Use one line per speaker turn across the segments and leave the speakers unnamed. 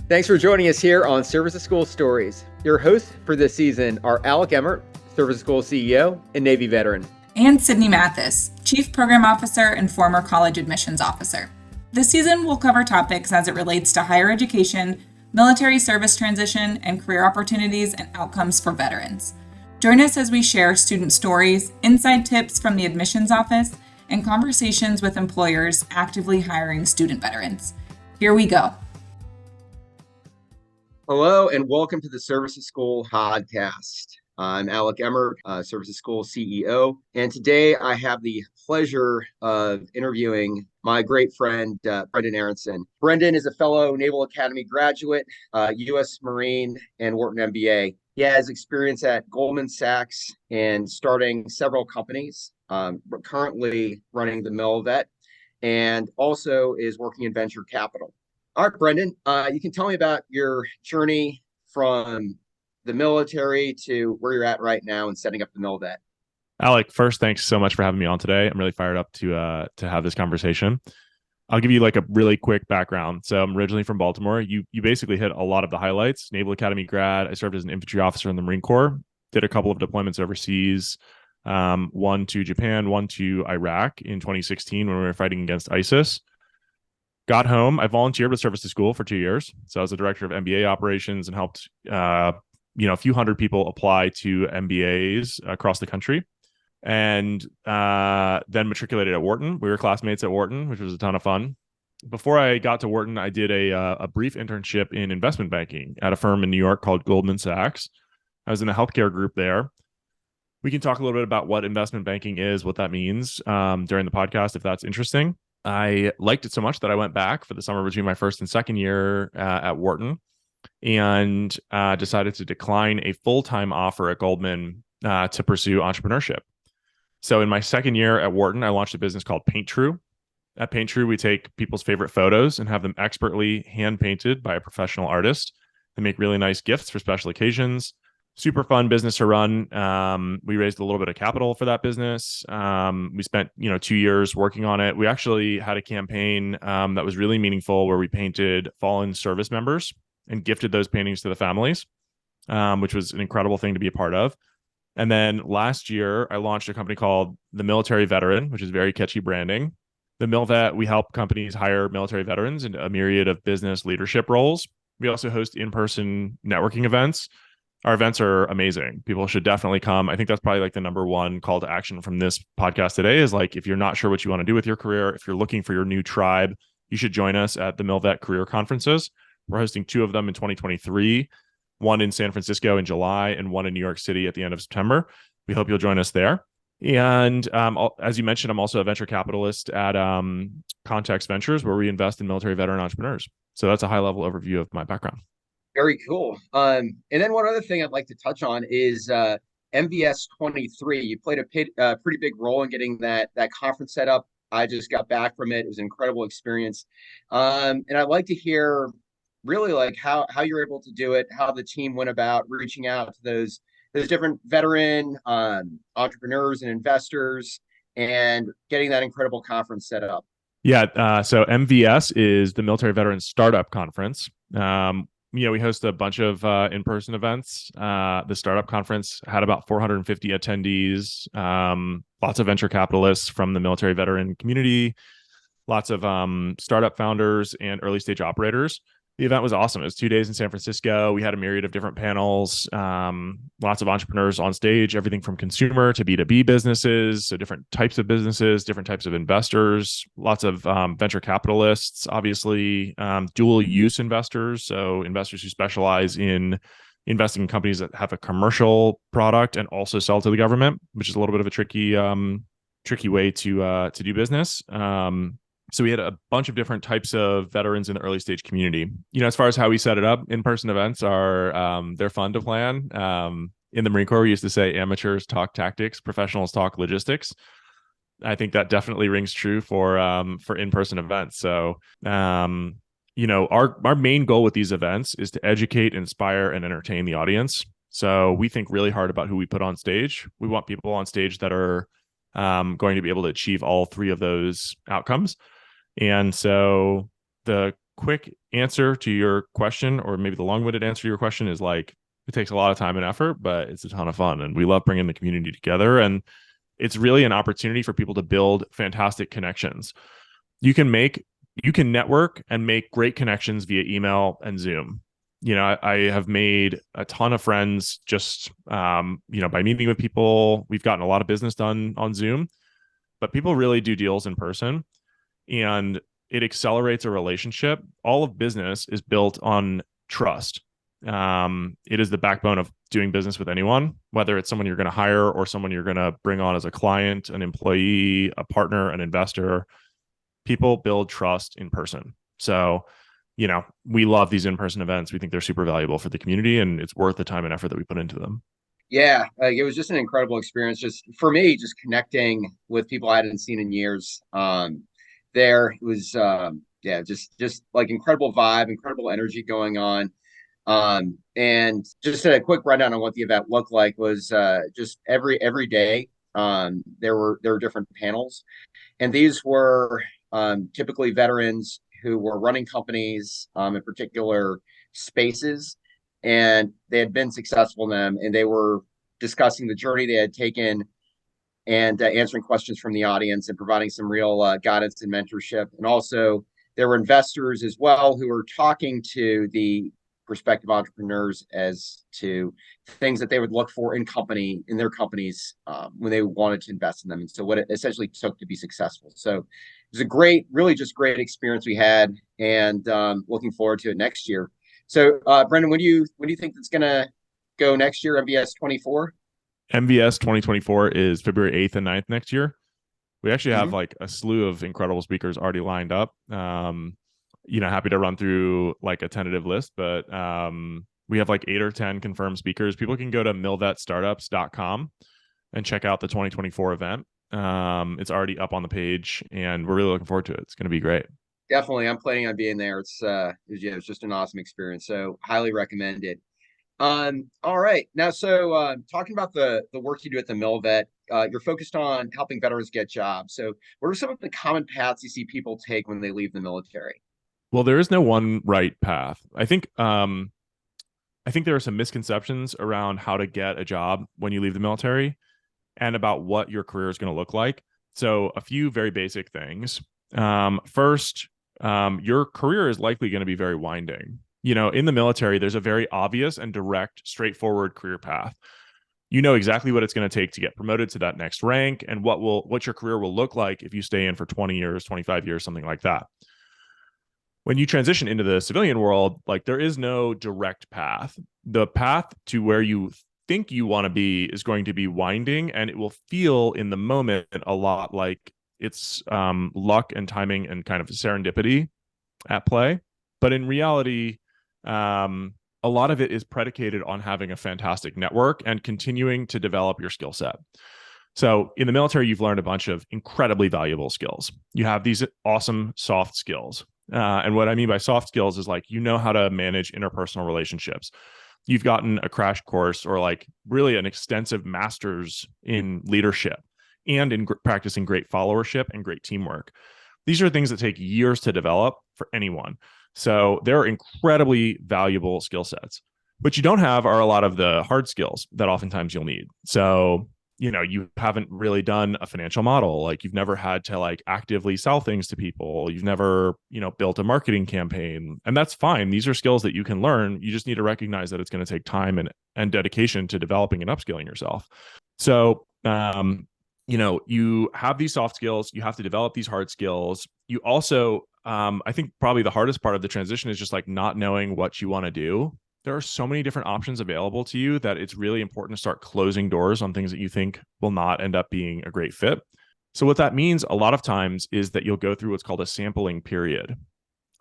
Thanks for joining us here on Service School Stories. Your hosts for this season are Alec Emmert, Service School CEO and Navy veteran,
and Sydney Mathis, Chief Program Officer and former college admissions officer. This season will cover topics as it relates to higher education, military service transition, and career opportunities and outcomes for veterans. Join us as we share student stories, inside tips from the admissions office, and conversations with employers actively hiring student veterans. Here we go.
Hello and welcome to the Service School podcast. I'm Alec Emmert, Service School CEO, and today I have the pleasure of interviewing my great friend, Brendan Aronson. Brendan is a fellow Naval Academy graduate, US Marine, and Wharton MBA. He has experience at Goldman Sachs and starting several companies, currently running TheMilVet, and also is working in venture capital. All right, Brendan, you can tell me about your journey from the military to where you're at right now and setting up TheMilVet.
Alec, first, thanks so much for having me on today. I'm really fired up to have this conversation. I'll give you like a really quick background. So I'm originally from Baltimore. You basically hit a lot of the highlights. Naval Academy grad. I served as an infantry officer in the Marine Corps. Did a couple of deployments overseas. One to Japan, one to Iraq in 2016 when we were fighting against ISIS. Got home. I volunteered with Service to School for 2 years. So I was the director of MBA operations and helped a few hundred people apply to MBAs across the country. And then matriculated at Wharton. We were classmates at Wharton, which was a ton of fun. Before I got to Wharton, I did a brief internship in investment banking at a firm in New York called Goldman Sachs. I was in the healthcare group there. We can talk a little bit about what investment banking is, what that means during the podcast, if that's interesting. I liked it so much that I went back for the summer between my first and second year at Wharton and decided to decline a full-time offer at Goldman to pursue entrepreneurship. So in my second year at Wharton, I launched a business called Paint True. At Paint True, we take people's favorite photos and have them expertly hand-painted by a professional artist. They make really nice gifts for special occasions. Super fun business to run. We raised a little bit of capital for that business. We spent 2 years working on it. We actually had a campaign that was really meaningful where we painted fallen service members and gifted those paintings to the families, which was an incredible thing to be a part of. And then last year, I launched a company called The Military Veteran, which is very catchy branding. The MilVet, we help companies hire military veterans into a myriad of business leadership roles. We also host in-person networking events. Our events are amazing. People should definitely come. I think that's probably like the number one call to action from this podcast today is like, if you're not sure what you want to do with your career, if you're looking for your new tribe, you should join us at the MilVet career conferences. We're hosting 2 of them in 2023, one in San Francisco in July and one in New York City at the end of September. We hope you'll join us there. And as you mentioned, I'm also a venture capitalist at Context Ventures, where we invest in military veteran entrepreneurs. So that's a high-level overview of my background.
Very cool. And then one other thing I'd like to touch on is MVS 23. You played a pretty big role in getting that conference set up. I just got back from it. It was an incredible experience. And I'd like to hear really like how you're able to do it, how the team went about reaching out to those different veteran entrepreneurs and investors and getting that incredible conference set up.
Yeah. So MVS is the Military Veterans Startup Conference. We host a bunch of in-person events. The startup conference had about 450 attendees, lots of venture capitalists from the military veteran community, lots of startup founders and early stage operators. The event was awesome. It was 2 days in San Francisco. We had a myriad of different panels, lots of entrepreneurs on stage, everything from consumer to B2B businesses. So different types of businesses, different types of investors, lots of venture capitalists, obviously dual use investors. So investors who specialize in investing in companies that have a commercial product and also sell to the government, which is a little bit of a tricky way to do business. So we had a bunch of different types of veterans in the early stage community. As far as how we set it up, in-person events they're fun to plan. In the Marine Corps, we used to say amateurs talk tactics, professionals talk logistics. I think that definitely rings true for in-person events. So, our main goal with these events is to educate, inspire, and entertain the audience. So we think really hard about who we put on stage. We want people on stage that are going to be able to achieve all three of those outcomes. And so the quick answer to your question, or maybe the long-winded answer to your question, is like, it takes a lot of time and effort, but it's a ton of fun. And we love bringing the community together. And it's really an opportunity for people to build fantastic connections. You can network and make great connections via email and Zoom. I have made a ton of friends just, by meeting with people. We've gotten a lot of business done on Zoom, but people really do deals in person, and it accelerates a relationship. All of business is built on trust. It is the backbone of doing business with anyone, whether it's someone you're going to hire or someone you're going to bring on as a client, an employee, a partner, an investor. People build trust in person. So, we love these in-person events. We think they're super valuable for the community, and it's worth the time and effort that we put into them.
Yeah, it was just an incredible experience. Just for me, just connecting with people I hadn't seen in years. There it was, just like incredible vibe, incredible energy going on. And just a quick rundown on what the event looked like was just every day. There were different panels, and these were typically veterans who were running companies in particular spaces, and they had been successful in them, and they were discussing the journey they had taken and answering questions from the audience and providing some real guidance and mentorship. And also, there were investors as well who were talking to the prospective entrepreneurs as to things that they would look for in their companies when they wanted to invest in them, and so what it essentially took to be successful. So it was a really just great experience we had, and looking forward to it next year. So Brendan, when do you think that's going to go next year? MBS 24?
MVS 2024 is February 8th and 9th next year. We actually have like a slew of incredible speakers already lined up. Happy to run through like a tentative list, but we have like 8 or 10 confirmed speakers. People can go to milvetstartups.com and check out the 2024 event. It's already up on the page, and we're really looking forward to it. It's going to be great.
Definitely. I'm planning on being there. It's just an awesome experience. So highly recommended. All right. Now, so talking about the work you do at the MilVet, you're focused on helping veterans get jobs. So what are some of the common paths you see people take when they leave the military?
Well, there is no one right path. I think there are some misconceptions around how to get a job when you leave the military and about what your career is going to look like. So a few very basic things. First, your career is likely going to be very winding. In the military, there's a very obvious and direct, straightforward career path. You know exactly what it's going to take to get promoted to that next rank, and what your career will look like if you stay in for 20 years, 25 years, something like that. When you transition into the civilian world, like, there is no direct path. The path to where you think you want to be is going to be winding, and it will feel in the moment a lot like it's luck and timing and kind of serendipity at play. But in reality, a lot of it is predicated on having a fantastic network and continuing to develop your skill set. So in the military, you've learned a bunch of incredibly valuable skills. You have these awesome soft skills. And what I mean by soft skills is, like, how to manage interpersonal relationships. You've gotten a crash course or like really an extensive master's in leadership and in practicing great followership and great teamwork. These are things that take years to develop for anyone. So they're incredibly valuable skill sets. What you don't have are a lot of the hard skills that oftentimes you'll need. So, you haven't really done a financial model. Like, you've never had to like actively sell things to people. You've never, built a marketing campaign, and that's fine. These are skills that you can learn. You just need to recognize that it's going to take time and dedication to developing and upskilling yourself. So, you have these soft skills, you have to develop these hard skills. You also, I think probably the hardest part of the transition is just like not knowing what you want to do. There are so many different options available to you that it's really important to start closing doors on things that you think will not end up being a great fit. So what that means a lot of times is that you'll go through what's called a sampling period.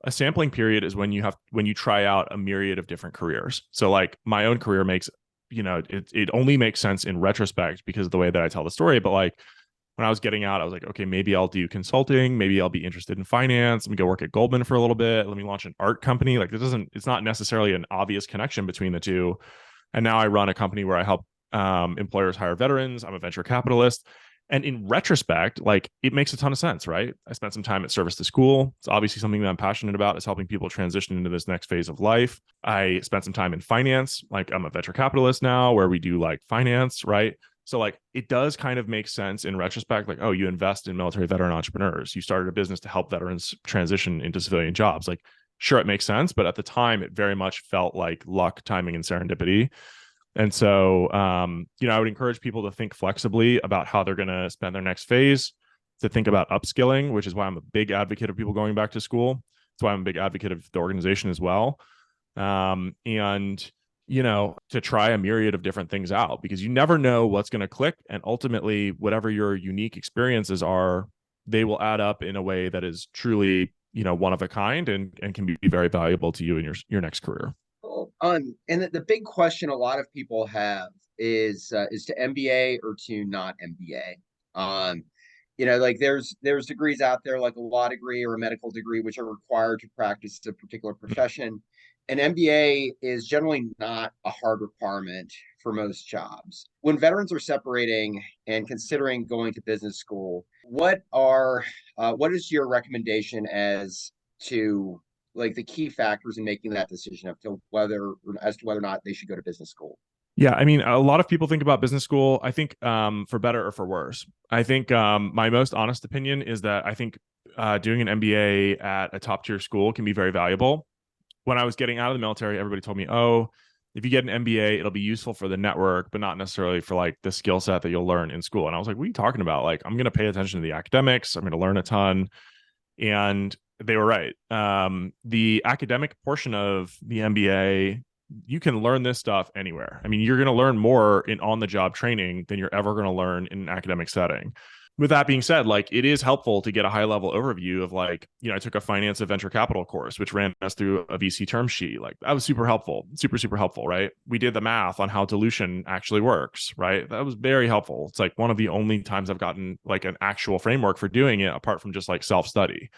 A sampling period is when you try out a myriad of different careers. So like my own career makes, it only makes sense in retrospect because of the way that I tell the story. But like, when I was getting out, I was like, okay, maybe I'll do consulting. Maybe I'll be interested in finance. Let me go work at Goldman for a little bit. Let me launch an art company. Like, it's not necessarily an obvious connection between the two. And now I run a company where I help employers hire veterans. I'm a venture capitalist. And in retrospect, like it makes a ton of sense, right? I spent some time at service to school. It's obviously something that I'm passionate about, is helping people transition into this next phase of life. I spent some time in finance. Like I'm a venture capitalist now where we do like finance, right? So like it does kind of make sense in retrospect, like, oh, you invest in military veteran entrepreneurs. You started a business to help veterans transition into civilian jobs. Like, sure, it makes sense, but at the time it very much felt like luck, timing, and serendipity. And so, I would encourage people to think flexibly about how they're going to spend their next phase, to think about upskilling, which is why I'm a big advocate of people going back to school. That's why I'm a big advocate of the organization as well. And to try a myriad of different things out, because you never know what's going to click. And ultimately, whatever your unique experiences are, they will add up in a way that is truly, one of a kind and can be very valuable to you in your next career.
And the big question a lot of people have is to MBA or to not MBA. Like there's degrees out there like a law degree or a medical degree, which are required to practice a particular profession. An MBA is generally not a hard requirement for most jobs. When veterans are separating and considering going to business school, what is your recommendation as to like the key factors in making that decision as to whether or not they should go to business school?
Yeah, I mean, a lot of people think about business school, I think, for better or for worse. I think my most honest opinion is that I think doing an MBA at a top tier school can be very valuable. When I was getting out of the military, everybody told me, oh, if you get an MBA, it'll be useful for the network, but not necessarily for like the skill set that you'll learn in school. And I was like, what are you talking about? Like, I'm going to pay attention to the academics. I'm going to learn a ton. And they were right. The academic portion of the MBA, you can learn this stuff anywhere. I mean, you're going to learn more in on-the-job training than you're ever going to learn in an academic setting. With that being said, like it is helpful to get a high level overview of like, I took a finance of venture capital course, which ran us through a VC term sheet. Like that was super helpful, super helpful, right? We did the math on how dilution actually works, right? That was very helpful. It's like one of the only times I've gotten like an actual framework for doing it apart from just like self-study.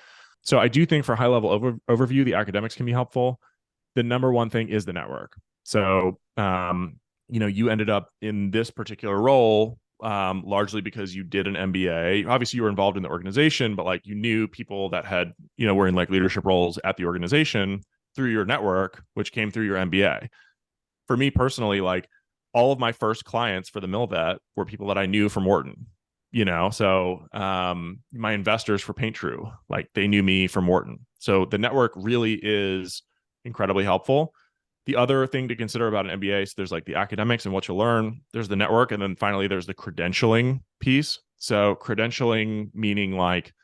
So I do think for high level overview, the academics can be helpful. The number one thing is the network. So, you ended up in this particular role largely because you did an MBA. Obviously, you were involved in the organization, but like you knew people that had, were in like leadership roles at the organization through your network, which came through your MBA. For me personally, like all of my first clients for the MilVet were people that I knew from Wharton. So my investors for PaintTrue, like they knew me from Wharton. So the network really is incredibly helpful. The other thing to consider about an MBA, so there's like the academics and what you'll learn, there's the network, and then finally there's the credentialing piece. So credentialing meaning like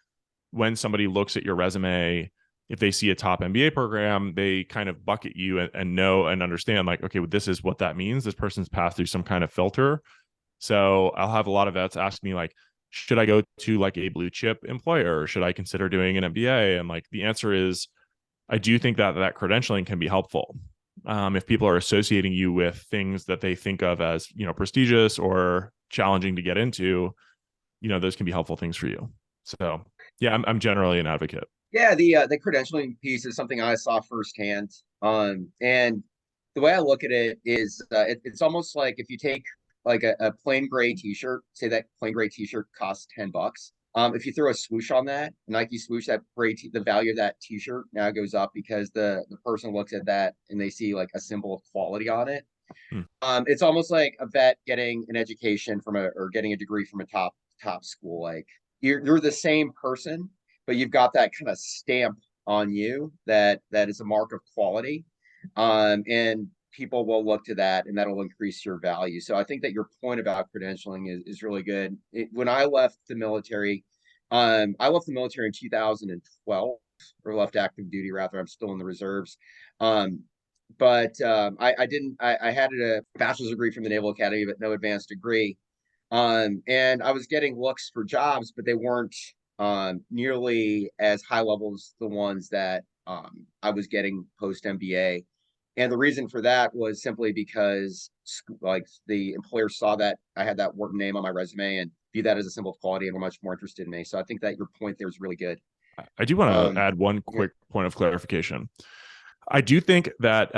when somebody looks at your resume, if they see a top MBA program, they kind of bucket you and know and understand like, okay, well, this is what that means. This person's passed through some kind of filter. So I'll have a lot of vets ask me like, should I go to like a blue chip employer? Or should I consider doing an MBA? And like the answer is, I do think that credentialing can be helpful. If people are associating you with things that they think of as, prestigious or challenging to get into, those can be helpful things for you. So yeah, I'm generally an advocate.
Yeah, the credentialing piece is something I saw firsthand. And the way I look at it is it's almost like if you take like a plain gray t-shirt, say that plain gray t-shirt costs $10. If you throw a swoosh on that, Nike swoosh, the value of that t-shirt now goes up because the person looks at that and they see like a symbol of quality on it. It's almost like a vet getting an education or getting a degree from a top school. Like you're the same person, but you've got that kind of stamp on you that is a mark of quality. And people will look to that and that'll increase your value. So I think that your point about credentialing is really good. When I left the military, in 2012, or left active duty rather. I'm still in the reserves. But I had a bachelor's degree from the Naval Academy, but no advanced degree. And I was getting looks for jobs, but they weren't nearly as high level as the ones that I was getting post MBA. And the reason for that was simply because like the employer saw that I had that Wharton name on my resume and viewed that as a symbol of quality and were much more interested in me. So I think that your point there is really good.
I do want to add one quick point of clarification. I do think that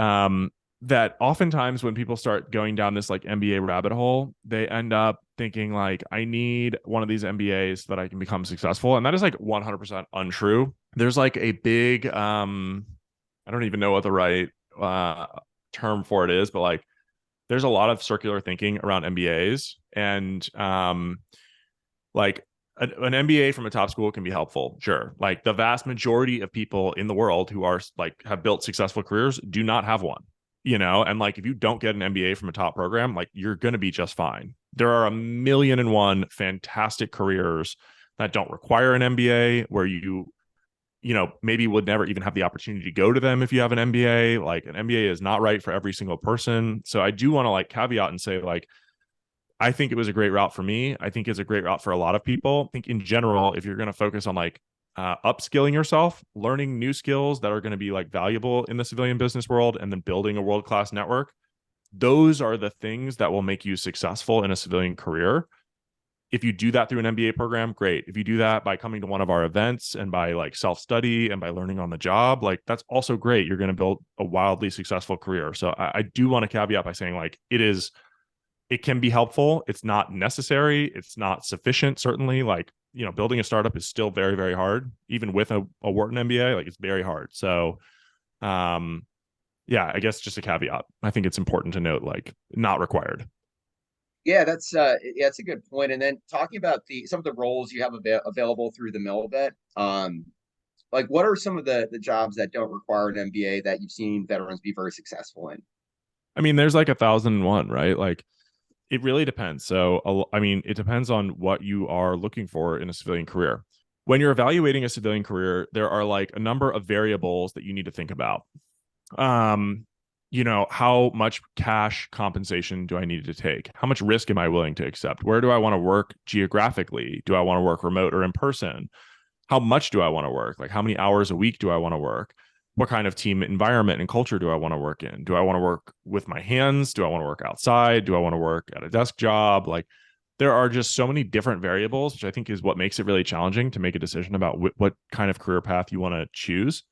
that oftentimes when people start going down this like MBA rabbit hole, they end up thinking like, I need one of these MBAs so that I can become successful. And that is like 100% untrue. There's like a big, I don't even know what the right term for it is, but like there's a lot of circular thinking around MBAs, and like an MBA from a top school can be helpful. Sure. Like the vast majority of people in the world who are like have built successful careers do not have one, and like if you don't get an MBA from a top program, like you're going to be just fine. There are a million and one fantastic careers that don't require an MBA, where maybe would never even have the opportunity to go to them if you have an MBA. Like an MBA is not right for every single person. So I do want to like caveat and say like, I think it was a great route for me. I think it's a great route for a lot of people. I think in general, if you're going to focus on like upskilling yourself, learning new skills that are going to be like valuable in the civilian business world, and then building a world-class network, those are the things that will make you successful in a civilian career. If you do that through an MBA program, great. If you do that by coming to one of our events and by like self-study and by learning on the job, like that's also great. You're going to build a wildly successful career. So I do want to caveat by saying like it can be helpful. It's not necessary. It's not sufficient. Certainly, like, building a startup is still very, very hard. Even with a Wharton MBA, like it's very hard. So, yeah, I guess just a caveat. I think it's important to note, like, not required.
Yeah, that's a good point. And then talking about some of the roles you have available through the MilVet, like what are some of the jobs that don't require an MBA that you've seen veterans be very successful in?
I mean, there's like 1,001, right? Like, it really depends. So, I mean, it depends on what you are looking for in a civilian career. When you're evaluating a civilian career, there are like a number of variables that you need to think about. How much cash compensation do I need to take? How much risk am I willing to accept? Where do I want to work geographically? Do I want to work remote or in person? How much do I want to work? Like, how many hours a week do I want to work? What kind of team environment and culture do I want to work in? Do I want to work with my hands? Do I want to work outside? Do I want to work at a desk job? Like, there are just so many different variables, which I think is what makes it really challenging to make a decision about what kind of career path you want to choose.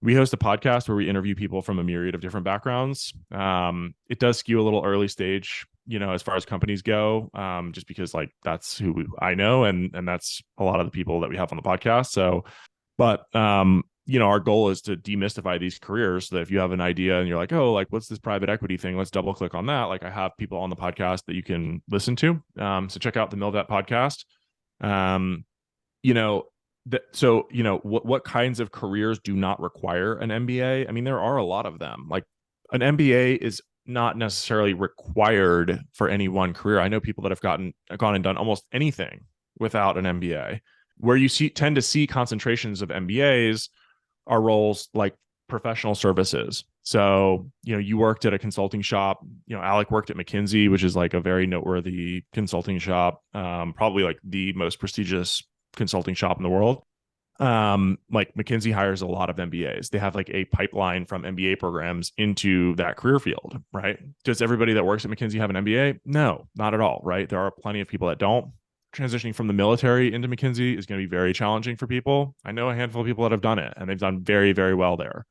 We host a podcast where we interview people from a myriad of different backgrounds. It does skew a little early stage, as far as companies go, just because like that's who I know, and that's a lot of the people that we have on the podcast. So, but our goal is to demystify these careers so that if you have an idea and you're like, oh, like what's this private equity thing? Let's double click on that. Like I have people on the podcast that you can listen to. So check out the MilVet podcast. What kinds of careers do not require an MBA? I mean, there are a lot of them. Like an MBA is not necessarily required for any one career. I know people that have gone and done almost anything without an MBA. Where you tend to see concentrations of MBAs are roles like professional services. So, you worked at a consulting shop, Alec worked at McKinsey, which is like a very noteworthy consulting shop, probably like the most prestigious consulting shop in the world. Like McKinsey hires a lot of MBAs. They have like a pipeline from MBA programs into that career field, right? Does everybody that works at McKinsey have an MBA? No, not at all, right? There are plenty of people that don't. Transitioning from the military into McKinsey is going to be very challenging for people. I know a handful of people that have done it, and they've done very, very well there.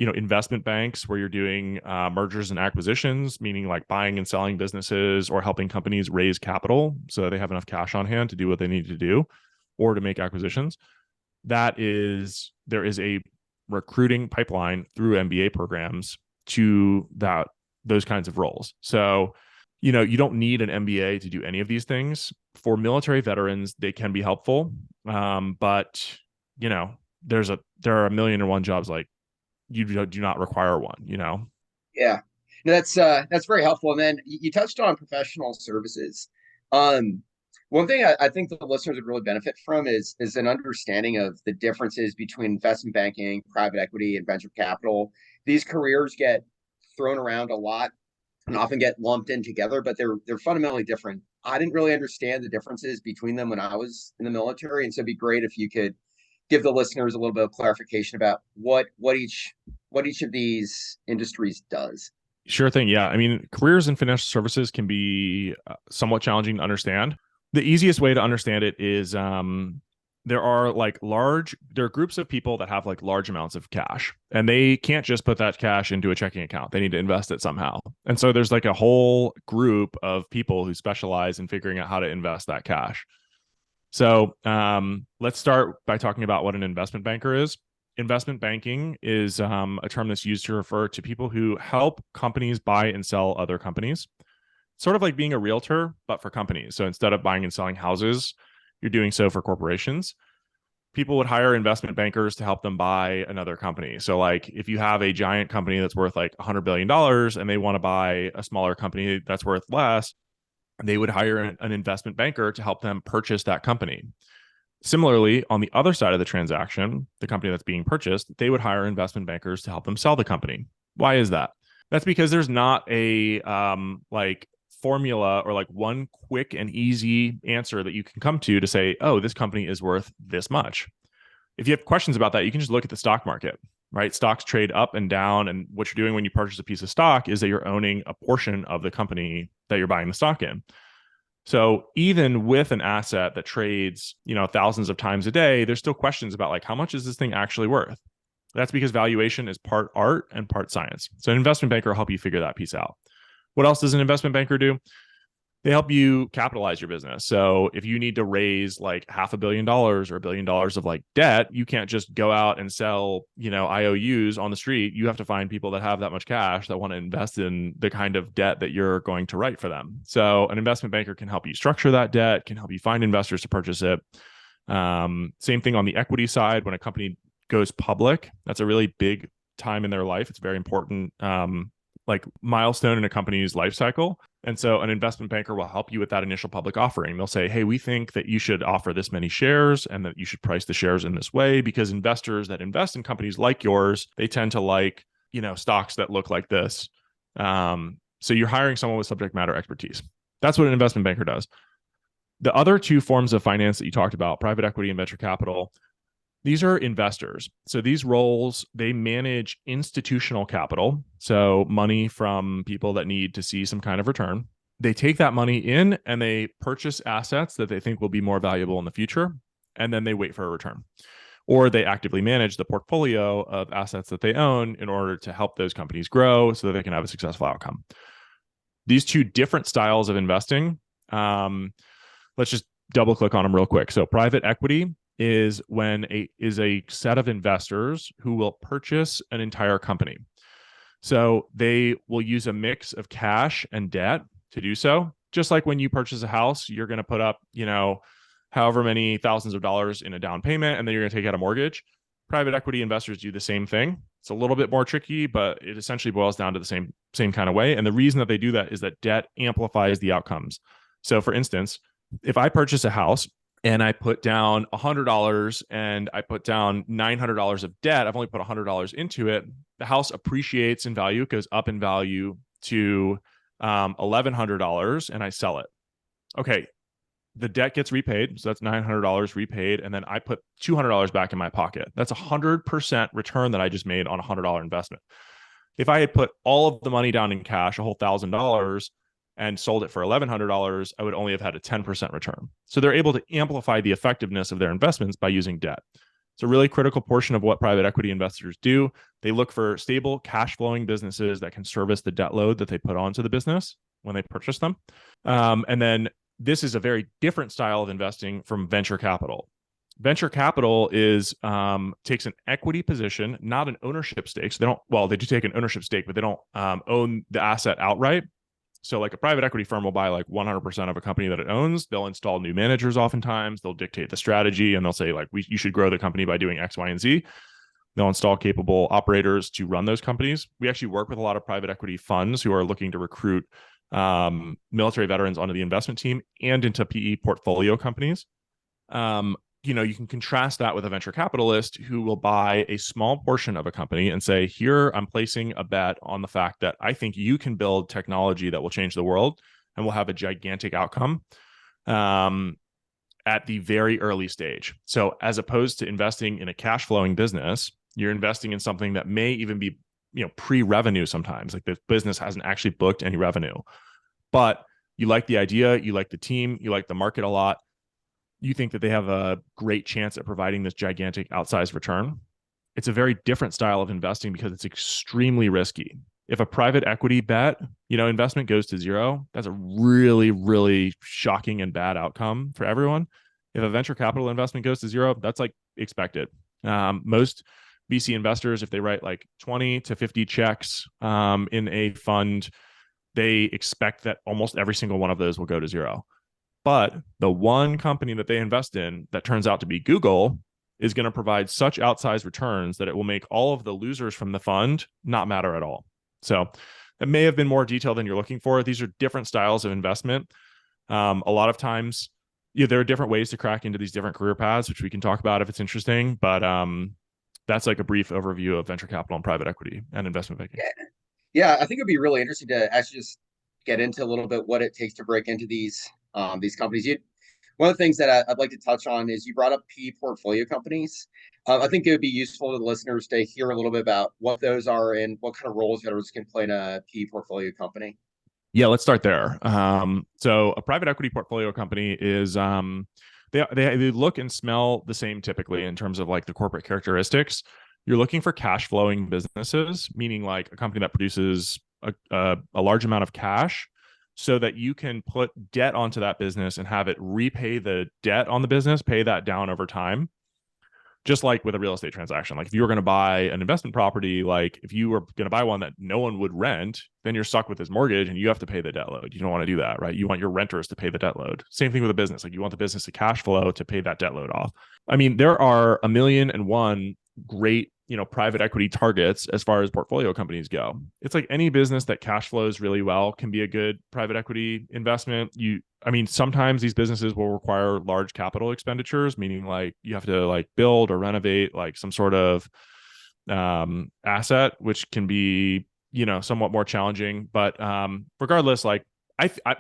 Investment banks where you're doing mergers and acquisitions, meaning like buying and selling businesses or helping companies raise capital so they have enough cash on hand to do what they need to do or to make acquisitions. There is a recruiting pipeline through MBA programs to those kinds of roles. So, you don't need an MBA to do any of these things. For military veterans, they can be helpful. But there are a million and one jobs like you do not require one,
Yeah, no, that's very helpful. And then you touched on professional services. One thing I think the listeners would really benefit from is an understanding of the differences between investment banking, private equity, and venture capital. These careers get thrown around a lot and often get lumped in together, but they're fundamentally different. I didn't really understand the differences between them when I was in the military, and so it'd be great if you could give the listeners a little bit of clarification about what each of these industries does.
Sure thing. Yeah. I mean, careers in financial services can be somewhat challenging to understand. The easiest way to understand it is there are groups of people that have like large amounts of cash, and they can't just put that cash into a checking account. They need to invest it somehow. And so there's like a whole group of people who specialize in figuring out how to invest that cash. So let's start by talking about what an investment banker is. Investment banking is a term that's used to refer to people who help companies buy and sell other companies. Sort of like being a realtor, but for companies. So instead of buying and selling houses, you're doing so for corporations. People would hire investment bankers to help them buy another company. So like if you have a giant company that's worth like $100 billion and they want to buy a smaller company that's worth less, they would hire an investment banker to help them purchase that company. Similarly, on the other side of the transaction, the company that's being purchased, they would hire investment bankers to help them sell the company. Why is that? That's because there's not a formula or like one quick and easy answer that you can come to say, oh, this company is worth this much. If you have questions about that, you can just look at the stock market, right? Stocks trade up and down. And what you're doing when you purchase a piece of stock is that you're owning a portion of the company that you're buying the stock in. So even with an asset that trades, thousands of times a day, there's still questions about like, how much is this thing actually worth? That's because valuation is part art and part science. So an investment banker will help you figure that piece out. What else does an investment banker do? They help you capitalize your business. So if you need to raise like $500 million or $1 billion of like debt, you can't just go out and sell, IOUs on the street. You have to find people that have that much cash that want to invest in the kind of debt that you're going to write for them. So an investment banker can help you structure that debt, can help you find investors to purchase it. Same thing on the equity side. When a company goes public, that's a really big time in their life. It's very important milestone in a company's life cycle. And so an investment banker will help you with that initial public offering. They'll say, hey, we think that you should offer this many shares and that you should price the shares in this way because investors that invest in companies like yours, they tend to like, stocks that look like this. So you're hiring someone with subject matter expertise. That's what an investment banker does. The other two forms of finance that you talked about, private equity and venture capital, these are investors. So these roles, they manage institutional capital. So money from people that need to see some kind of return. They take that money in and they purchase assets that they think will be more valuable in the future. And then they wait for a return. Or they actively manage the portfolio of assets that they own in order to help those companies grow so that they can have a successful outcome. These two different styles of investing, let's just double click on them real quick. So private equity is a set of investors who will purchase an entire company. So they will use a mix of cash and debt to do so. Just like when you purchase a house, you're going to put up, however many thousands of dollars in a down payment, and then you're going to take out a mortgage. Private equity investors do the same thing. It's a little bit more tricky, but it essentially boils down to the same kind of way. And the reason that they do that is that debt amplifies the outcomes. So for instance, if I purchase a house and I put down $100 and I put down $900 of debt, I've only put $100 into it. The house appreciates in value, goes up in value to $1,100, and I sell it. Okay, the debt gets repaid. So that's $900 repaid. And then I put $200 back in my pocket. That's 100% return that I just made on a $100 investment. If I had put all of the money down in cash, a whole $1,000, and sold it for $1,100, I would only have had a 10% return. So they're able to amplify the effectiveness of their investments by using debt. It's a really critical portion of what private equity investors do. They look for stable cash flowing businesses that can service the debt load that they put onto the business when they purchase them. And then this is a very different style of investing from venture capital. Venture capital takes an equity position, not an ownership stake. So they do take an ownership stake, but they don't own the asset outright. So like a private equity firm will buy like 100% of a company that it owns. They'll install new managers oftentimes. They'll dictate the strategy and they'll say like, you should grow the company by doing X, Y, and Z. They'll install capable operators to run those companies. We actually work with a lot of private equity funds who are looking to recruit military veterans onto the investment team and into PE portfolio companies. You can contrast that with a venture capitalist who will buy a small portion of a company and say, here, I'm placing a bet on the fact that I think you can build technology that will change the world and will have a gigantic outcome at the very early stage. So as opposed to investing in a cash flowing business, you're investing in something that may even be, pre-revenue sometimes, like the business hasn't actually booked any revenue, but you like the idea, you like the team, you like the market a lot. you think that they have a great chance at providing this gigantic outsized return. It's a very different style of investing because it's extremely risky. If a private equity bet, investment goes to zero, that's a really, really shocking and bad outcome for everyone. If a venture capital investment goes to zero, that's like expected. Most VC investors, if they write like 20 to 50 checks in a fund, they expect that almost every single one of those will go to zero. But the one company that they invest in that turns out to be Google is going to provide such outsized returns that it will make all of the losers from the fund not matter at all. So it may have been more detail than you're looking for. These are different styles of investment. A lot of times, there are different ways to crack into these different career paths, which we can talk about if it's interesting. But that's like a brief overview of venture capital and private equity and investment banking.
Yeah, I think it'd be really interesting to actually just get into a little bit what it takes to break into these companies. One of the things that I'd like to touch on is you brought up PE portfolio companies. I think it would be useful to the listeners to hear a little bit about what those are and what kind of roles veterans can play in a PE portfolio company.
Yeah, let's start there. So a private equity portfolio company is they look and smell the same typically in terms of like the corporate characteristics. You're looking for cash flowing businesses, meaning like a company that produces a large amount of cash so that you can put debt onto that business and have it repay the debt on the business, pay that down over time. Just like with a real estate transaction. Like if you were going to buy an investment property, like if you were going to buy one that no one would rent, then you're stuck with this mortgage and you have to pay the debt load. You don't want to do that, right? You want your renters to pay the debt load. Same thing with a business. Like you want the business to cash flow to pay that debt load off. I mean, there are 1,000,001 great, private equity targets as far as portfolio companies go. It's like any business that cash flows really well can be a good private equity investment. Sometimes these businesses will require large capital expenditures, meaning like you have to like build or renovate like some sort of asset, which can be, somewhat more challenging. But regardless, like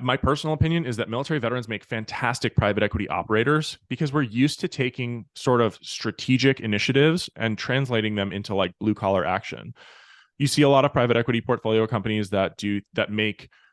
my personal opinion is that military veterans make fantastic private equity operators because we're used to taking sort of strategic initiatives and translating them into like blue collar action. You see a lot of private equity portfolio companies that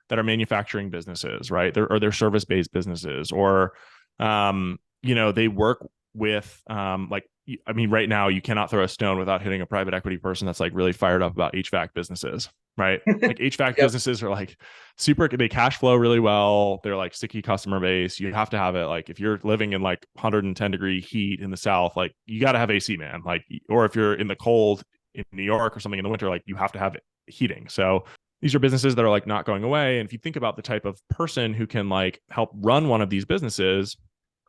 are manufacturing businesses, right? They're service-based businesses, or they work with right now you cannot throw a stone without hitting a private equity person that's like really fired up about HVAC businesses, right? Like HVAC yep. Businesses are like they cash flow really well. They're like sticky customer base. You have to have it. Like if you're living in like 110-degree heat in the South, like you got to have AC, man. Like, or if you're in the cold in New York or something in the winter, like you have to have heating. So these are businesses that are like not going away. And if you think about the type of person who can like help run one of these businesses,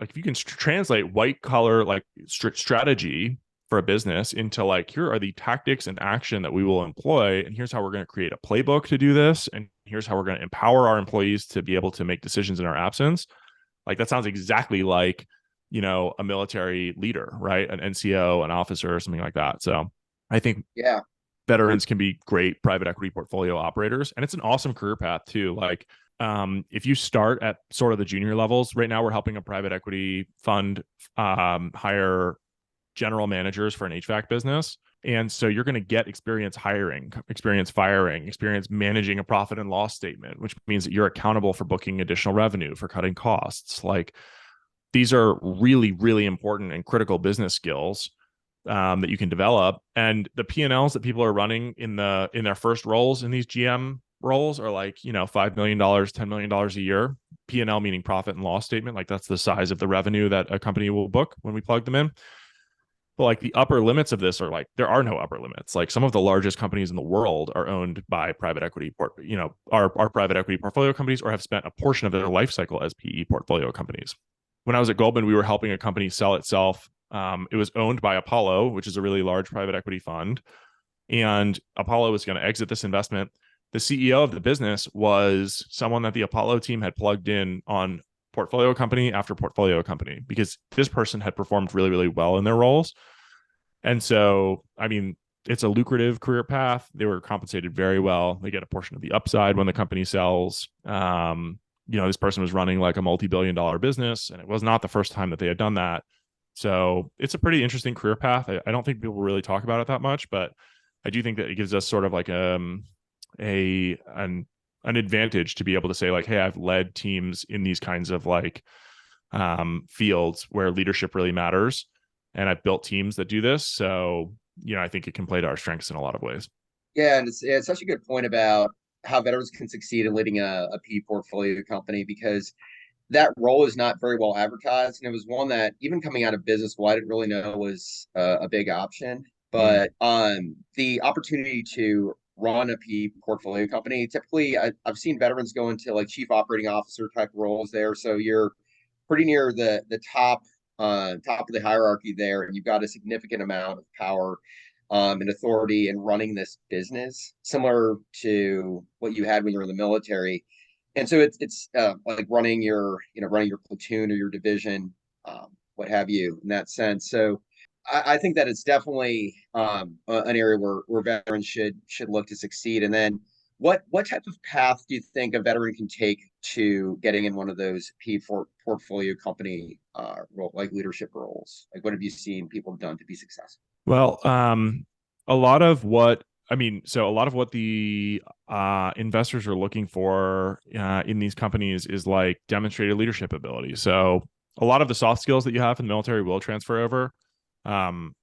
like if you can translate white collar like strategy for a business into like, here are the tactics and action that we will employ, and here's how we're going to create a playbook to do this, and here's how we're going to empower our employees to be able to make decisions in our absence. Like that sounds exactly like, a military leader, right? An NCO, an officer, or something like that. So I think veterans can be great private equity portfolio operators, and it's an awesome career path too. Like if you start at sort of the junior levels, right now we're helping a private equity fund hire general managers for an HVAC business. And so you're going to get experience hiring, experience firing, experience managing a profit and loss statement, which means that you're accountable for booking additional revenue, for cutting costs. Like these are really, really important and critical business skills that you can develop. And the P&Ls that people are running in their first roles in these GM roles are like, $5 million, $10 million a year. P&L meaning profit and loss statement. Like that's the size of the revenue that a company will book when we plug them in. But like the upper limits of this are like, there are no upper limits. Like some of the largest companies in the world are owned by private equity, are private equity portfolio companies, or have spent a portion of their life cycle as PE portfolio companies. When I was at Goldman, we were helping a company sell itself. It was owned by Apollo, which is a really large private equity fund. And Apollo was going to exit this investment. The CEO of the business was someone that the Apollo team had plugged in on portfolio company after portfolio company, because this person had performed really, really well in their roles. And so, it's a lucrative career path. They were compensated very well. They get a portion of the upside when the company sells. This person was running like a multi-billion-dollar business, and it was not the first time that they had done that. So it's a pretty interesting career path. I don't think people really talk about it that much, but I do think that it gives us sort of like an advantage to be able to say like, hey, I've led teams in these kinds of like fields where leadership really matters. And I've built teams that do this. So, I think it can play to our strengths in a lot of ways.
Yeah, and it's such a good point about how veterans can succeed in leading a P portfolio company, because that role is not very well advertised, and it was one that, even coming out of business school, I didn't really know was a big option.
Mm.
But the opportunity to run a P portfolio company, typically I've seen veterans go into like chief operating officer type roles there, so you're pretty near the top of the hierarchy there, and you've got a significant amount of power and authority in running this business, similar to what you had when you were in the military. And so it's like running your platoon or your division, what have you, in that sense. So I think that it's definitely an area where veterans should look to succeed. And then what type of path do you think a veteran can take to getting in one of those portfolio company role, like leadership roles? Like, what have you seen people done to be successful?
Well, a lot of what so a lot of what the investors are looking for in these companies is like demonstrated leadership ability. So a lot of the soft skills that you have in the military will transfer over. Um,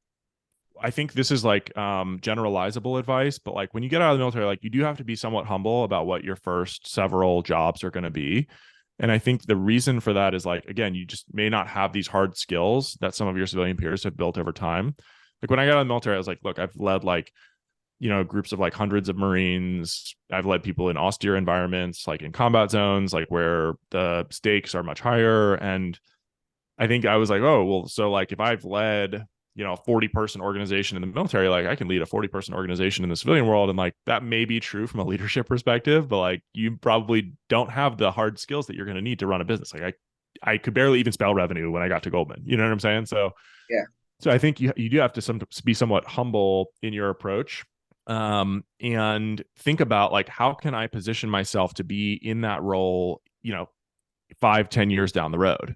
I think this is like generalizable advice, but like when you get out of the military, like you do have to be somewhat humble about what your first several jobs are going to be. And I think the reason for that is like, again, you just may not have these hard skills that some of your civilian peers have built over time. Like when I got out of the military, I was like, look, I've led like, groups of like hundreds of Marines. I've led people in austere environments, like in combat zones, like where the stakes are much higher. And I think I was like, oh, well, so like if I've led, a 40-person organization in the military, like I can lead a 40-person organization in the civilian world. And like that may be true from a leadership perspective, but like you probably don't have the hard skills that you're going to need to run a business. Like I could barely even spell revenue when I got to Goldman. You know what I'm saying? So
Yeah.
so I think you do have to be somewhat humble in your approach, and think about like how can I position myself to be in that role, 5-10 years down the road.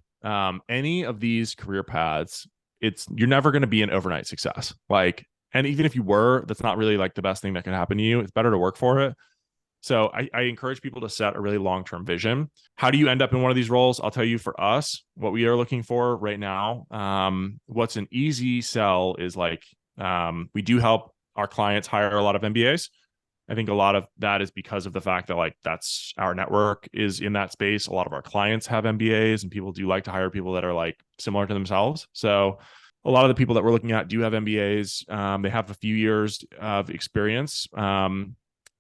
Any of these career paths, you're never going to be an overnight success. Like, and even if you were, that's not really like the best thing that can happen to you. It's better to work for it. So I encourage people to set a really long-term vision. How do you end up in one of these roles? I'll tell you, for us, what we are looking for right now, what's an easy sell is like, we do help our clients hire a lot of MBAs. I think a lot of that is because of the fact that like that's our network is in that space. A lot of our clients have MBAs, and people do like to hire people that are like similar to themselves. So a lot of the people that we're looking at do have MBAs. They have a few years of experience.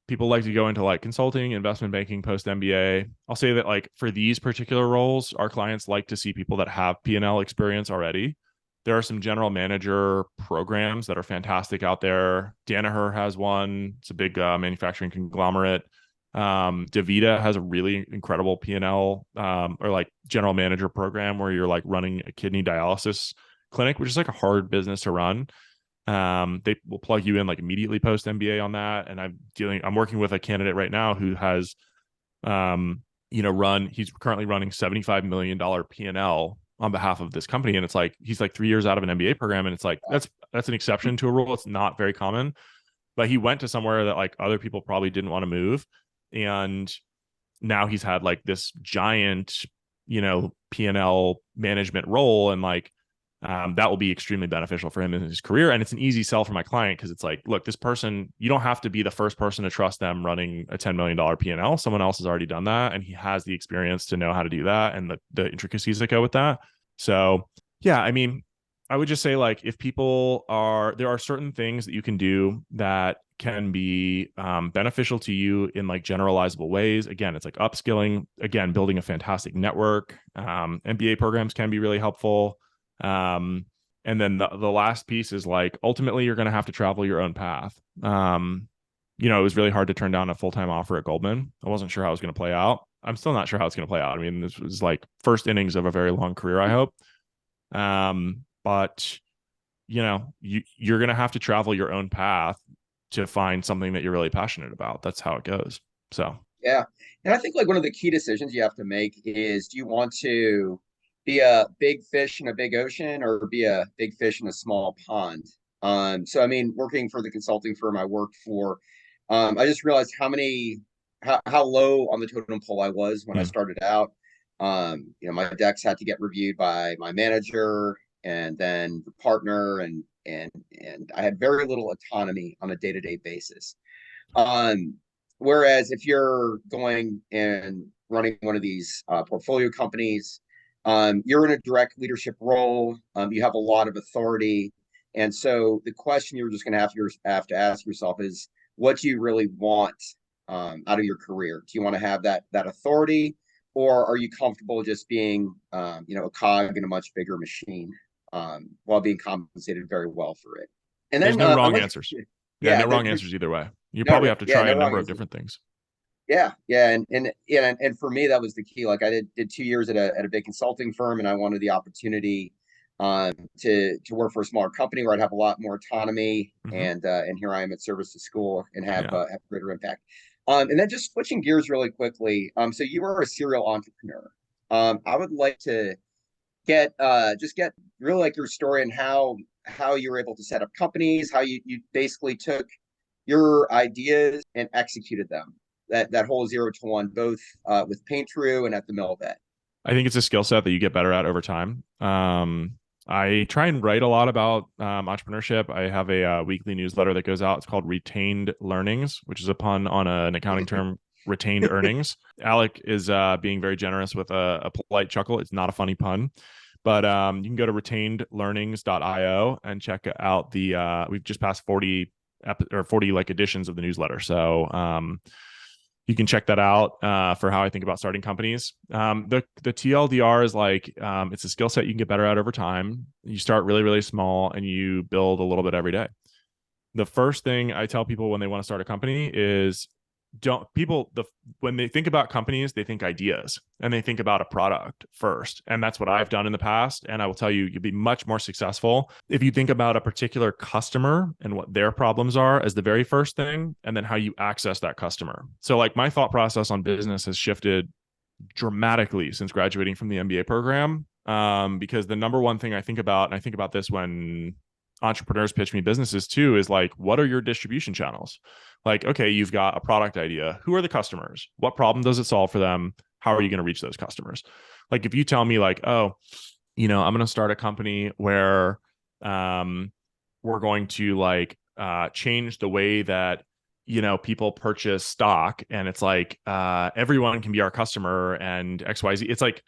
People like to go into like consulting, investment banking, post MBA. I'll say that like for these particular roles, our clients like to see people that have P&L experience already. There are some general manager programs that are fantastic out there. Danaher has one. It's a big manufacturing conglomerate. DaVita has a really incredible P&L or like general manager program where you're like running a kidney dialysis clinic, which is like a hard business to run. They will plug you in like immediately post MBA on that. And I'm working with a candidate right now who has, he's currently running $75 million P&L on behalf of this company. And it's like, he's like 3 years out of an MBA program. And it's like, that's an exception to a rule. It's not very common, but he went to somewhere that like other people probably didn't want to move. And now he's had like this giant, P&L management role. And like, that will be extremely beneficial for him in his career. And it's an easy sell for my client because it's like, look, this person, you don't have to be the first person to trust them running a $10 million P&L. Someone else has already done that, and he has the experience to know how to do that and the intricacies that go with that. So yeah, I mean, I would just say like if there are certain things that you can do that can be beneficial to you in like generalizable ways. Again, it's like upskilling, again, building a fantastic network. MBA programs can be really helpful. And then the last piece is like, ultimately you're going to have to travel your own path. It was really hard to turn down a full-time offer at Goldman. I wasn't sure how it was going to play out. I'm still not sure how it's going to play out. I mean, this was like first innings of a very long career, I hope. But you're going to have to travel your own path to find something that you're really passionate about. That's how it goes. So,
Yeah. And I think like one of the key decisions you have to make is, do you want to be a big fish in a big ocean or be a big fish in a small pond? So I mean, working for the consulting firm I worked for, I just realized how low on the totem pole I was when I started out. My decks had to get reviewed by my manager and then the partner, and I had very little autonomy on a day-to-day basis. Um, Whereas if you're going and running one of these portfolio companies, you're in a direct leadership role. You have a lot of authority, and so the question you're just going to have to ask yourself is, what do you really want out of your career? Do you want to have that authority, or are you comfortable just being, a cog in a much bigger machine, while being compensated very well for it? And
There's
then,
no wrong answers. Yeah,
yeah,
no wrong answers either way. You
no,
probably have to
yeah,
try
no
a
wrong
number of
answer.
different things.
Yeah, and for me that was the key. Like I did 2 years at a big consulting firm, and I wanted the opportunity to work for a smaller company where I'd have a lot more autonomy,
Mhm.
and here I am at service to school and have
Yeah.
have greater impact. And then just switching gears really quickly. So you were a serial entrepreneur. I would like to get really like your story and how you were able to set up companies, how you basically took your ideas and executed them. That whole 0 to 1, both with Paint True and at TheMilVet.
I think it's a skill set that you get better at over time. I try and write a lot about entrepreneurship. I have a weekly newsletter that goes out. It's called Retained Learnings, which is a pun on an accounting term, retained earnings. Alec is being very generous with a polite chuckle. It's not a funny pun, but you can go to retainedlearnings.io and check out we've just passed 40 like editions of the newsletter. So you can check that out for how I think about starting companies. The TLDR is like, it's a skill set you can get better at over time. You start really, really small and you build a little bit every day. The first thing I tell people when they want to start a company is when they think about companies, they think ideas and they think about a product first. And that's what I've done in the past. And I will tell you, you'll be much more successful if you think about a particular customer and what their problems are as the very first thing, and then how you access that customer. So like my thought process on business has shifted dramatically since graduating from the MBA program. Because the number one thing I think about, and I think about this when entrepreneurs pitch me businesses too, is like, what are your distribution channels? Like, okay, you've got a product idea. Who are the customers? What problem does it solve for them? How are you going to reach those customers? Like, if you tell me like, oh, I'm going to start a company where we're going to like change the way that people purchase stock, and it's like everyone can be our customer and XYZ. It's like,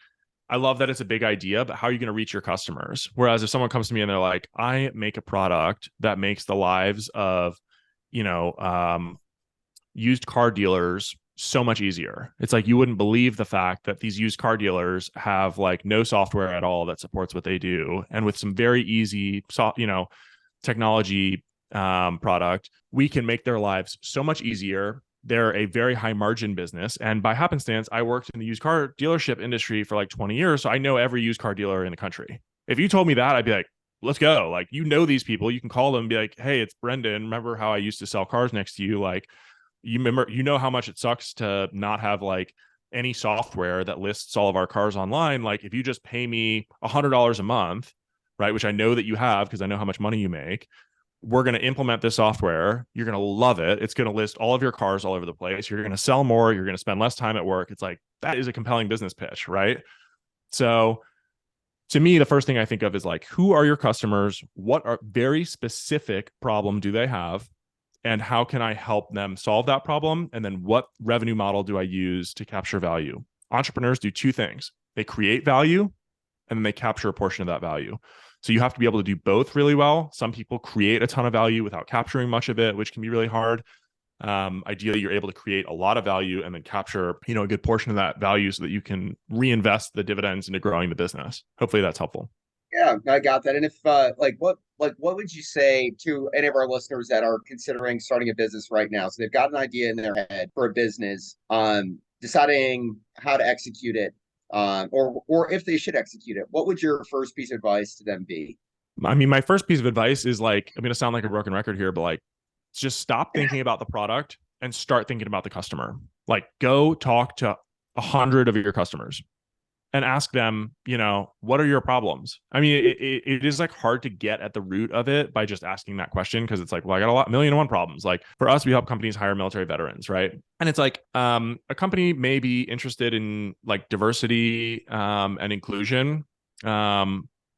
I love that it's a big idea, but how are you going to reach your customers? Whereas if someone comes to me and they're like, I make a product that makes the lives of used car dealers so much easier. It's like, you wouldn't believe the fact that these used car dealers have like no software at all that supports what they do. And with some very easy, technology product, we can make their lives so much easier. They're a very high margin business. And by happenstance, I worked in the used car dealership industry for like 20 years. So I know every used car dealer in the country. If you told me that, I'd be like, let's go. Like, these people, you can call them and be like, hey, it's Brendan. Remember how I used to sell cars next to you? Like, you remember, how much it sucks to not have like any software that lists all of our cars online. Like, if you just pay me $100 a month, right, which I know that you have because I know how much money you make, we're going to implement this software. You're going to love it. It's going to list all of your cars all over the place. You're going to sell more. You're going to spend less time at work. It's like, that is a compelling business pitch, right? So to me, the first thing I think of is like, who are your customers? What are very specific problem do they have? And how can I help them solve that problem? And then what revenue model do I use to capture value? Entrepreneurs do two things. They create value and then they capture a portion of that value. So you have to be able to do both really well. Some people create a ton of value without capturing much of it, which can be really hard. Ideally, you're able to create a lot of value and then capture, a good portion of that value so that you can reinvest the dividends into growing the business. Hopefully that's helpful.
Yeah, I got that. And if what would you say to any of our listeners that are considering starting a business right now? So they've got an idea in their head for a business, deciding how to execute it, or if they should execute it. What would your first piece of advice to them be?
I mean, my first piece of advice is like, I'm going to sound like a broken record here, but like, just stop thinking about the product and start thinking about the customer. Like, go talk to 100 of your customers. and ask them, what are your problems? I mean, it is like hard to get at the root of it by just asking that question, because it's like, well, I got a million and one problems. Like for us, we help companies hire military veterans, right? And it's like a company may be interested in like diversity and inclusion. But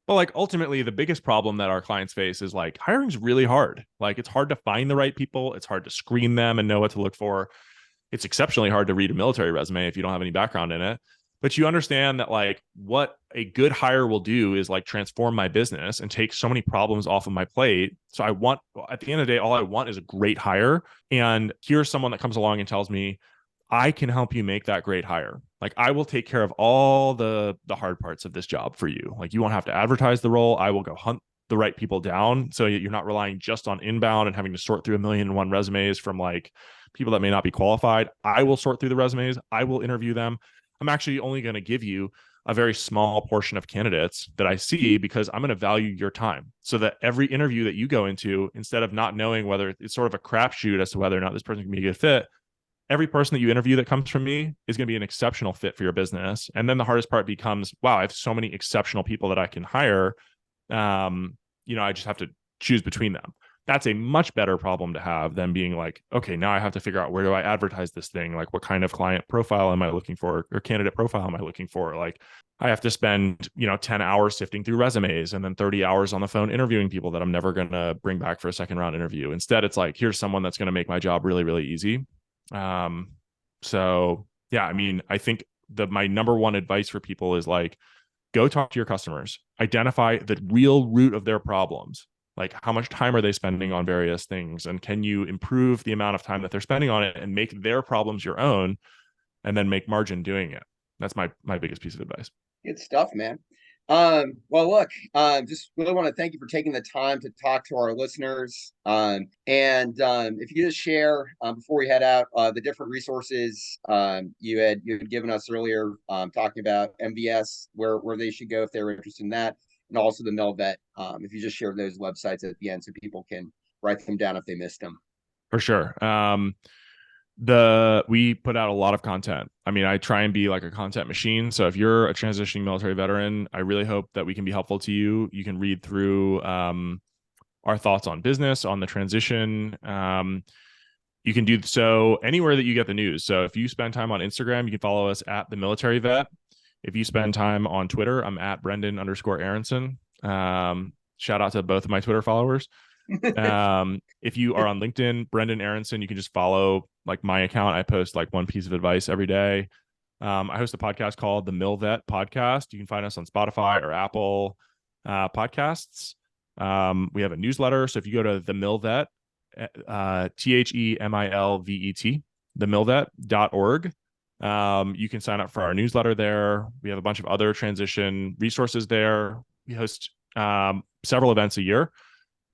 like ultimately, the biggest problem that our clients face is like hiring's really hard. Like it's hard to find the right people. It's hard to screen them and know what to look for. It's exceptionally hard to read a military resume if you don't have any background in it. But you understand that like what a good hire will do is like transform my business and take so many problems off of my plate. So at the end of the day, all I want is a great hire. And here's someone that comes along and tells me, I can help you make that great hire. Like I will take care of all the hard parts of this job for you. Like you won't have to advertise the role. I will go hunt the right people down. So you're not relying just on inbound and having to sort through 1,000,001 resumes from like people that may not be qualified. I will sort through the resumes. I will interview them. I'm actually only going to give you a very small portion of candidates that I see, because I'm going to value your time, so that every interview that you go into, instead of not knowing whether it's sort of a crapshoot as to whether or not this person can be a good fit, every person that you interview that comes from me is going to be an exceptional fit for your business. And then the hardest part becomes, wow, I have so many exceptional people that I can hire. I just have to choose between them. That's a much better problem to have than being like, okay, now I have to figure out, where do I advertise this thing? Like, what kind of client profile am I looking for, or candidate profile am I looking for? Like, I have to spend, 10 hours sifting through resumes and then 30 hours on the phone interviewing people that I'm never going to bring back for a second round interview. Instead, it's like, here's someone that's going to make my job really, really easy. So yeah, I mean, I think my number one advice for people is like, go talk to your customers, identify the real root of their problems. Like, how much time are they spending on various things? And can you improve the amount of time that they're spending on it and make their problems your own, and then make margin doing it? That's my biggest piece of advice.
Good stuff, man. Well, look, just really want to thank you for taking the time to talk to our listeners. And if you could just share, before we head out, the different resources you had given us earlier, talking about MVS, where they should go if they're interested in that, and also the MilVet. If you just share those websites at the end so people can write them down if they missed them.
For sure. We put out a lot of content. I mean, I try and be like a content machine. So if you're a transitioning military veteran, I really hope that we can be helpful to you. You can read through our thoughts on business, on the transition. You can do so anywhere that you get the news. So if you spend time on Instagram, you can follow us at TheMilitaryVet. If you spend time on Twitter, I'm at Brendan_Aronson. Shout out to both of my Twitter followers. If you are on LinkedIn, Brendan Aronson, you can just follow like my account. I post like one piece of advice every day. I host a podcast called The MilVet Podcast. You can find us on Spotify or Apple podcasts. We have a newsletter. So if you go to The MilVet, TheMilvet, themilvet.org, you can sign up for our newsletter there. We have a bunch of other transition resources there. We host several events a year.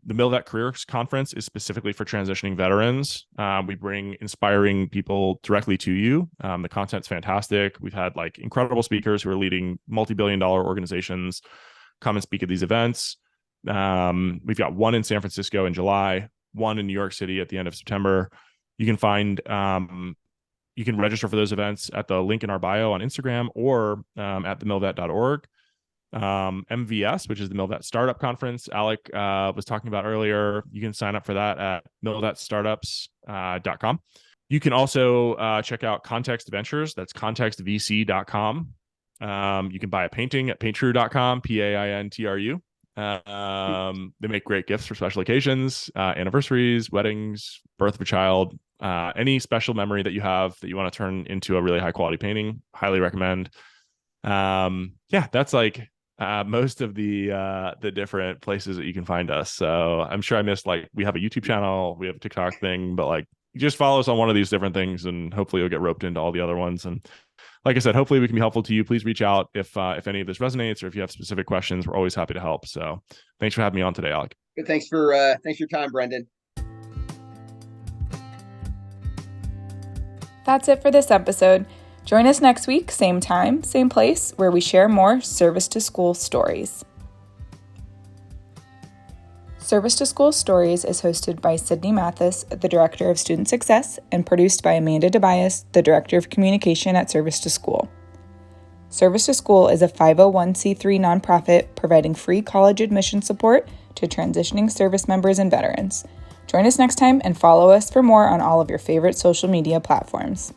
The MilVet Careers Conference is specifically for transitioning veterans. We bring inspiring people directly to you. The content's fantastic. We've had like incredible speakers who are leading multi-billion-dollar organizations come and speak at these events. We've got one in San Francisco in July, one in New York City at the end of September. You can register for those events at the link in our bio on Instagram, or at themilvet.org. MVS, which is the MilVet Startup Conference Alec was talking about earlier. You can sign up for that at milvetstartups.com. You can also check out Context Ventures. That's contextvc.com. You can buy a painting at paintru.com, PAINTRU. They make great gifts for special occasions, anniversaries, weddings, birth of a child, any special memory that you have that you want to turn into a really high quality painting. Highly recommend. That's like most of the different places that you can find us. So I'm sure I missed, like, we have a YouTube channel, we have a TikTok thing, but like, just follow us on one of these different things and hopefully you'll get roped into all the other ones. And like I said, hopefully we can be helpful to you. Please reach out if any of this resonates, or if you have specific questions. We're always happy to help. So thanks for having me on today, Alec.
Good. Thanks for your time, Brendan.
That's it for this episode. Join us next week, same time, same place, where we share more Service to School stories. Service to School Stories is hosted by Sydney Mathis, the Director of Student Success, and produced by Amanda Tobias, the Director of Communication at Service to School. Service to School is a 501c3 nonprofit providing free college admission support to transitioning service members and veterans. Join us next time and follow us for more on all of your favorite social media platforms.